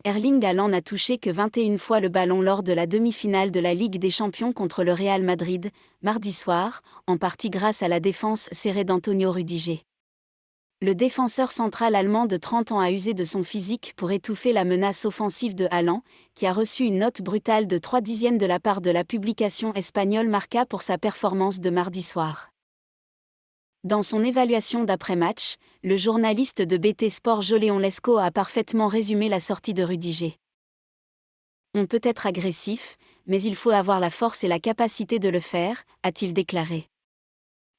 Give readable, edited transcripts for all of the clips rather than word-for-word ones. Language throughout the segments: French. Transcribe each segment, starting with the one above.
Erling Haaland n'a touché que 21 fois le ballon lors de la demi-finale de la Ligue des Champions contre le Real Madrid, mardi soir, en partie grâce à la défense serrée d'Antonio Rudiger. Le défenseur central allemand de 30 ans a usé de son physique pour étouffer la menace offensive de Haaland, qui a reçu une note brutale de 3/10 de la part de la publication espagnole Marca pour sa performance de mardi soir. Dans son évaluation d'après-match, le journaliste de BT Sport Joléon Lescaut a parfaitement résumé la sortie de Rudiger. On peut être agressif, mais il faut avoir la force et la capacité de le faire, a-t-il déclaré.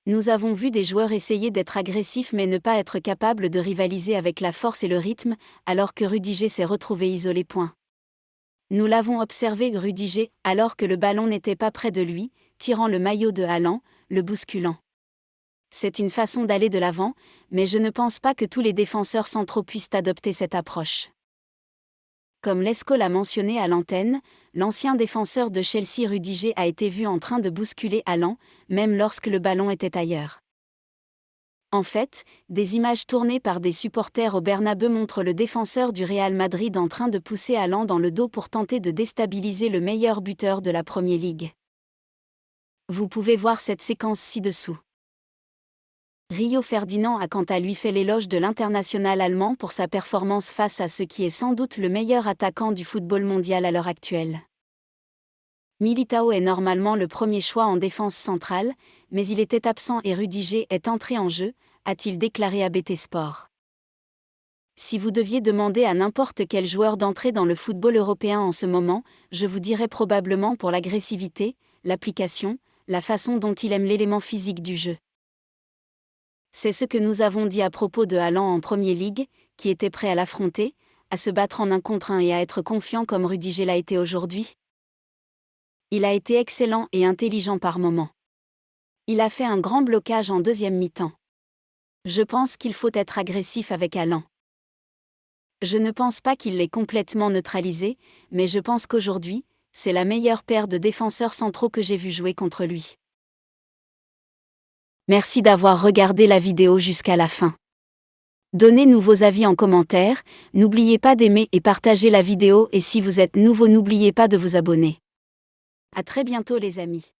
Nous avons vu des joueurs essayer d'être agressifs mais ne pas être capables de rivaliser avec la force et le rythme, alors que Rudiger s'est retrouvé isolé. Nous l'avons observé Rudiger, alors que le ballon n'était pas près de lui, tirant le maillot de Haaland, le bousculant. C'est une façon d'aller de l'avant, mais je ne pense pas que tous les défenseurs centraux puissent adopter cette approche. Comme Lescaut l'a mentionné à l'antenne, l'ancien défenseur de Chelsea Rudiger a été vu en train de bousculer Haaland, même lorsque le ballon était ailleurs. En fait, des images tournées par des supporters au Bernabeu montrent le défenseur du Real Madrid en train de pousser Haaland dans le dos pour tenter de déstabiliser le meilleur buteur de la Premier League. Vous pouvez voir cette séquence ci-dessous. Rio Ferdinand a quant à lui fait l'éloge de l'international allemand pour sa performance face à ce qui est sans doute le meilleur attaquant du football mondial à l'heure actuelle. Militao est normalement le premier choix en défense centrale, mais il était absent et Rudiger est entré en jeu, a-t-il déclaré à BT Sport. Si vous deviez demander à n'importe quel joueur d'entrer dans le football européen en ce moment, je vous dirais probablement pour l'agressivité, l'application, la façon dont il aime l'élément physique du jeu. C'est ce que nous avons dit à propos de Haaland en Premier League, qui était prêt à l'affronter, à se battre en 1 contre 1 et à être confiant comme Rudiger l'a été aujourd'hui. Il a été excellent et intelligent par moments. Il a fait un grand blocage en deuxième mi-temps. Je pense qu'il faut être agressif avec Haaland. Je ne pense pas qu'il l'ait complètement neutralisé, mais je pense qu'aujourd'hui, c'est la meilleure paire de défenseurs centraux que j'ai vu jouer contre lui. Merci d'avoir regardé la vidéo jusqu'à la fin. Donnez-nous vos avis en commentaire, n'oubliez pas d'aimer et partager la vidéo et si vous êtes nouveau n'oubliez pas de vous abonner. À très bientôt les amis.